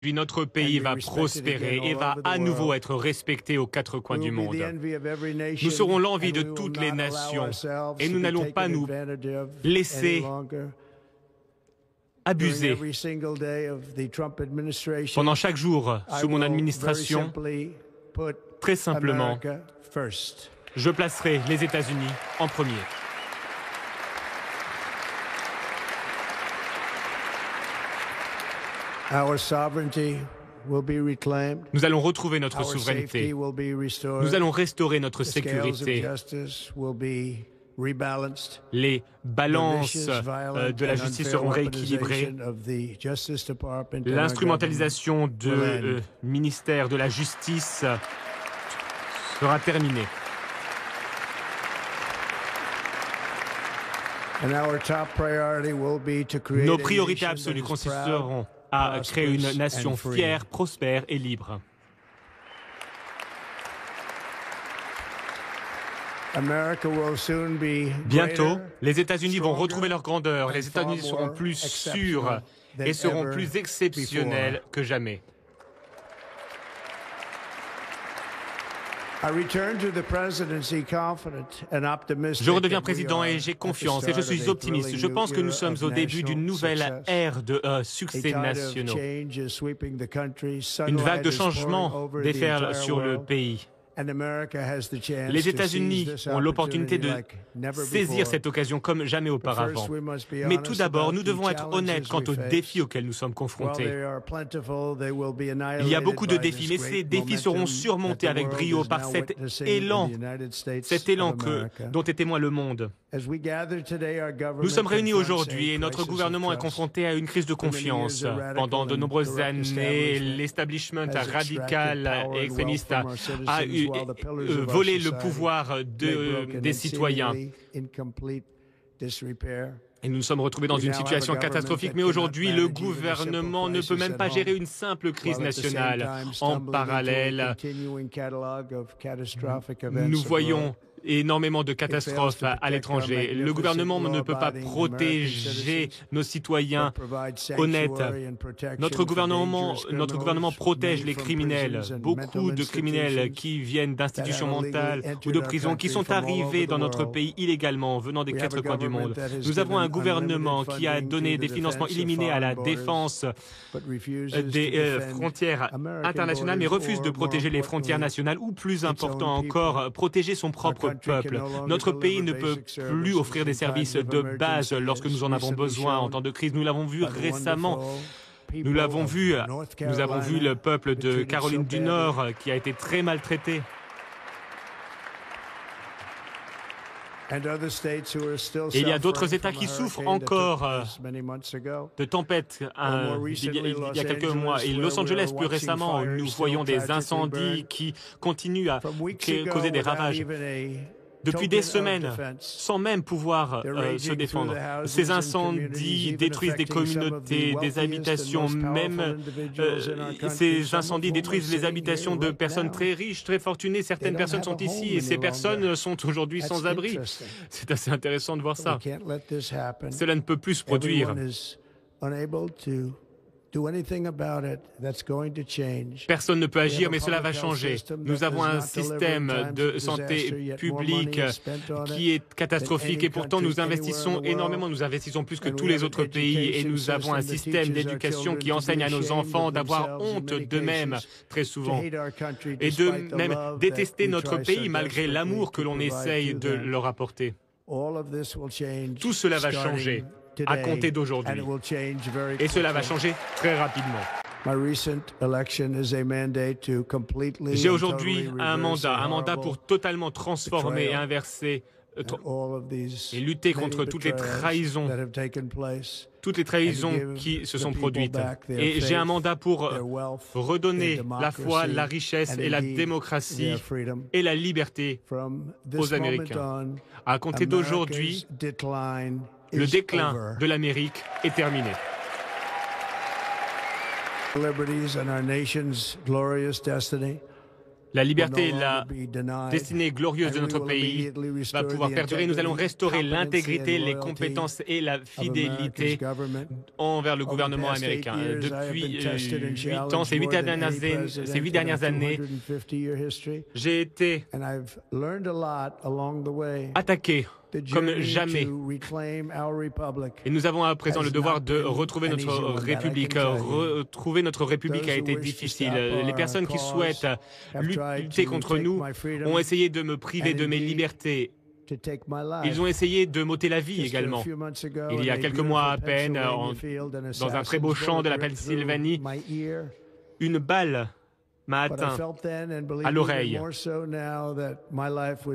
Puis notre pays va prospérer et va à nouveau être respecté aux quatre coins du monde. Nous serons l'envie de toutes les nations et nous n'allons pas nous laisser abuser. Pendant chaque jour, sous mon administration, très simplement, je placerai les États-Unis en premier. Nous allons retrouver notre souveraineté. Nous allons restaurer notre sécurité. Les balances de la justice seront rééquilibrées. L'instrumentalisation du ministère de la Justice sera terminée. Nos priorités absolues consisteront à créer une nation fière, prospère et libre. Bientôt, les États-Unis vont retrouver leur grandeur, les États-Unis seront plus sûrs et seront plus exceptionnels que jamais. Je redeviens président et j'ai confiance et je suis optimiste. Je pense que nous sommes au début d'une nouvelle ère de succès nationaux. Une vague de changement déferle sur le pays. Les États-Unis ont l'opportunité de saisir cette occasion comme jamais auparavant. Mais tout d'abord, nous devons être honnêtes quant aux défis auxquels nous sommes confrontés. Il y a beaucoup de défis, mais ces défis seront surmontés avec brio par cet élan dont est témoin le monde. Nous sommes réunis aujourd'hui et notre gouvernement est confronté à une crise de confiance. Pendant de nombreuses années, l'establishment radical et extrémiste a volé le pouvoir des citoyens. Et nous nous sommes retrouvés dans une situation catastrophique, mais aujourd'hui, le gouvernement ne peut même pas gérer une simple crise nationale. En parallèle, nous voyons énormément de catastrophes à l'étranger. Le gouvernement ne peut pas protéger nos citoyens honnêtes. Notre gouvernement protège les criminels. Beaucoup de criminels qui viennent d'institutions mentales ou de prisons, qui sont arrivés dans notre pays illégalement, venant des quatre coins du monde. Nous avons un gouvernement qui a donné des financements illimités à la défense des frontières internationales, mais refuse de protéger les frontières nationales ou, plus important encore, protéger son propre peuple. Notre pays ne peut plus offrir des services de base lorsque nous en avons besoin en temps de crise. Nous l'avons vu récemment. Nous avons vu le peuple de Caroline du Nord qui a été très maltraité. Et il y a d'autres États qui souffrent encore de tempêtes. Il y a quelques mois, et Los Angeles plus récemment, nous voyons des incendies qui continuent à causer des ravages. Depuis des semaines, sans même pouvoir se défendre. Ces incendies détruisent des communautés, des habitations, même ces incendies détruisent les habitations de personnes très riches, très fortunées. Certaines personnes sont ici et ces personnes sont aujourd'hui sans abri. C'est assez intéressant de voir ça. Cela ne peut plus se produire. Personne ne peut agir, mais cela va changer. Nous avons un système de santé publique qui est catastrophique et pourtant nous investissons énormément. Nous investissons plus que tous les autres pays et nous avons un système d'éducation qui enseigne à nos enfants d'avoir honte d'eux-mêmes très souvent et de même détester notre pays malgré l'amour que l'on essaye de leur apporter. Tout cela va changer à compter d'aujourd'hui. Et cela va changer très rapidement. J'ai aujourd'hui un mandat pour totalement transformer et inverser et lutter contre toutes les trahisons qui se sont produites. Et j'ai un mandat pour redonner la foi, la richesse et la démocratie et la liberté aux Américains. À compter d'aujourd'hui, le déclin de l'Amérique est terminé. La liberté, la destinée glorieuse de notre pays va pouvoir perdurer. Nous allons restaurer l'intégrité, les compétences et la fidélité envers le gouvernement américain. Depuis 8 ans, ces 8 dernières années, j'ai été attaqué comme jamais. Et nous avons à présent le devoir de retrouver notre République. Retrouver notre République a été difficile. Les personnes qui souhaitent lutter contre nous ont essayé de me priver de mes libertés. Ils ont essayé de m'ôter la vie également. Il y a quelques mois à peine, dans un très beau champ de la Pennsylvanie, une balle m'a atteint à l'oreille.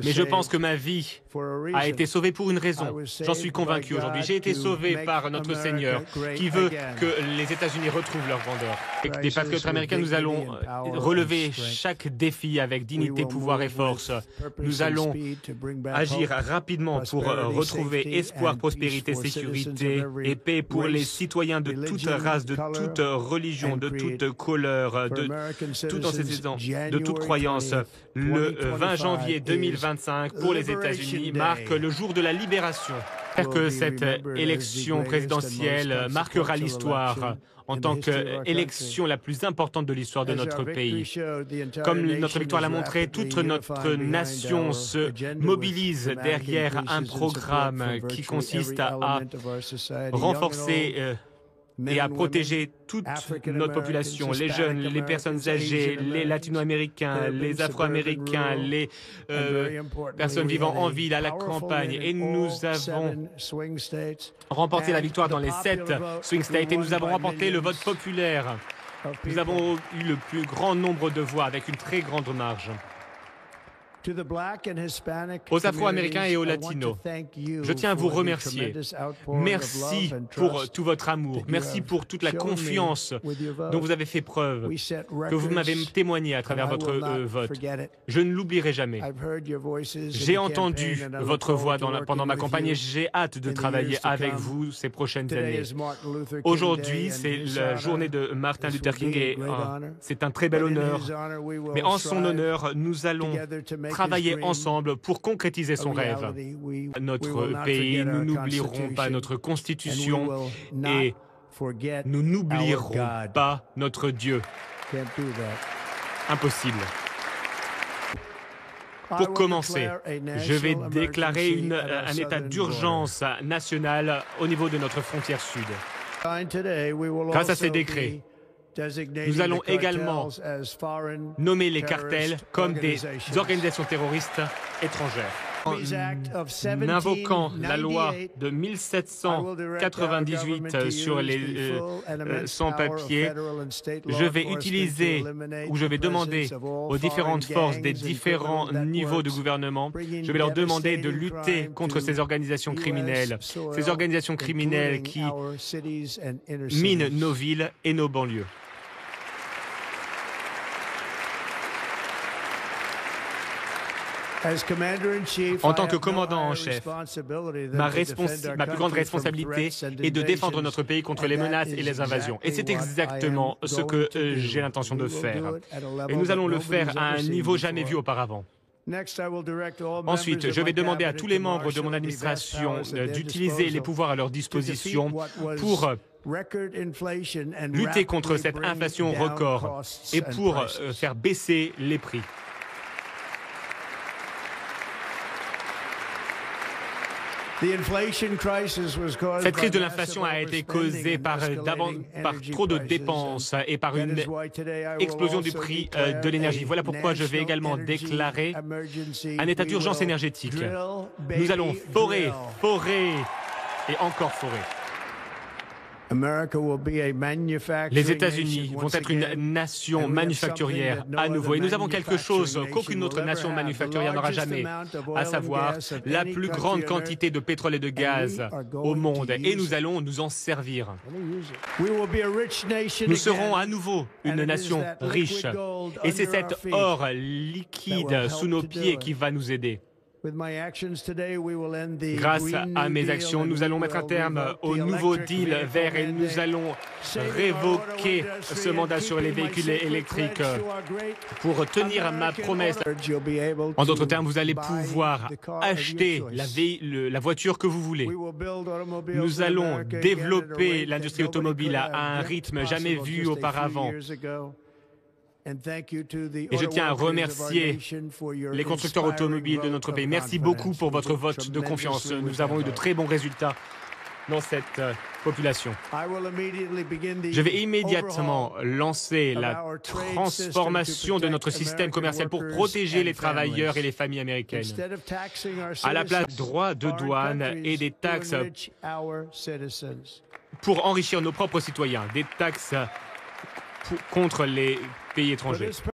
Mais je pense que ma vie a été sauvée pour une raison. J'en suis convaincu aujourd'hui. J'ai été sauvé par notre Seigneur qui veut que les États-Unis retrouvent leur grandeur. Avec des patriotes américains, nous allons relever chaque défi avec dignité, pouvoir et force. Nous allons agir rapidement pour retrouver espoir, prospérité, sécurité et paix pour les citoyens de toute race, de toute religion, de toute couleur, de toute croyance. Le 20 janvier 2025, pour les États-Unis, marque le jour de la libération. J'espère que cette élection présidentielle marquera l'histoire en tant qu'élection la plus importante de l'histoire de notre pays. Comme notre victoire l'a montré, toute notre nation se mobilise derrière un programme qui consiste à renforcer et à protéger toute notre population, les jeunes, les personnes âgées, les latino-américains, les afro-américains, les personnes vivant en ville, à la campagne. Et nous avons remporté la victoire dans les 7 swing states et nous avons remporté le vote populaire. Nous avons eu le plus grand nombre de voix avec une très grande marge. Aux Afro-Américains et aux Latinos, je tiens à vous remercier. Merci pour tout votre amour. Merci pour toute la confiance dont vous avez fait preuve, que vous m'avez témoigné à travers votre vote. Je ne l'oublierai jamais. J'ai entendu votre voix pendant ma campagne et j'ai hâte de travailler avec vous ces prochaines années. Aujourd'hui, c'est la journée de Martin Luther King et c'est un très bel honneur. Mais en son honneur, nous allons travailler ensemble pour concrétiser son rêve. Notre pays, nous n'oublierons pas notre Constitution et nous n'oublierons pas notre Dieu. Impossible. Pour commencer, je vais déclarer un état d'urgence national au niveau de notre frontière sud. Grâce à ces décrets, nous allons également nommer les cartels comme des organisations terroristes étrangères. En invoquant la loi de 1798 sur les sans-papiers, je vais utiliser ou je vais demander aux différentes forces des différents niveaux de gouvernement, je vais leur demander de lutter contre ces organisations criminelles qui minent nos villes et nos banlieues. En tant que commandant en chef, ma plus grande responsabilité est de défendre notre pays contre les menaces et les invasions. Et c'est exactement ce que j'ai l'intention de faire. Et nous allons le faire à un niveau jamais vu auparavant. Ensuite, je vais demander à tous les membres de mon administration d'utiliser les pouvoirs à leur disposition pour lutter contre cette inflation record et pour faire baisser les prix. Cette crise de l'inflation a été causée par trop de dépenses et par une explosion du prix de l'énergie. Voilà pourquoi je vais également déclarer un état d'urgence énergétique. Nous allons forer et encore forer. Les États-Unis vont être une nation manufacturière à nouveau. Et nous avons quelque chose qu'aucune autre nation manufacturière n'aura jamais, à savoir la plus grande quantité de pétrole et de gaz au monde. Et nous allons nous en servir. Nous serons à nouveau une nation riche. Et c'est cet or liquide sous nos pieds qui va nous aider. Grâce à mes actions, nous allons mettre un terme au nouveau deal vert et nous allons révoquer ce mandat sur les véhicules électriques. Pour tenir ma promesse, en d'autres termes, vous allez pouvoir acheter la voiture que vous voulez. Nous allons développer l'industrie automobile à un rythme jamais vu auparavant. Et je tiens à remercier les constructeurs automobiles de notre pays. Merci beaucoup pour votre vote de confiance. Nous avons eu de très bons résultats dans cette population. Je vais immédiatement lancer la transformation de notre système commercial pour protéger les travailleurs et les familles américaines. À la place de droits de douane et des taxes pour enrichir nos propres citoyens, des taxes contre les pays étrangers.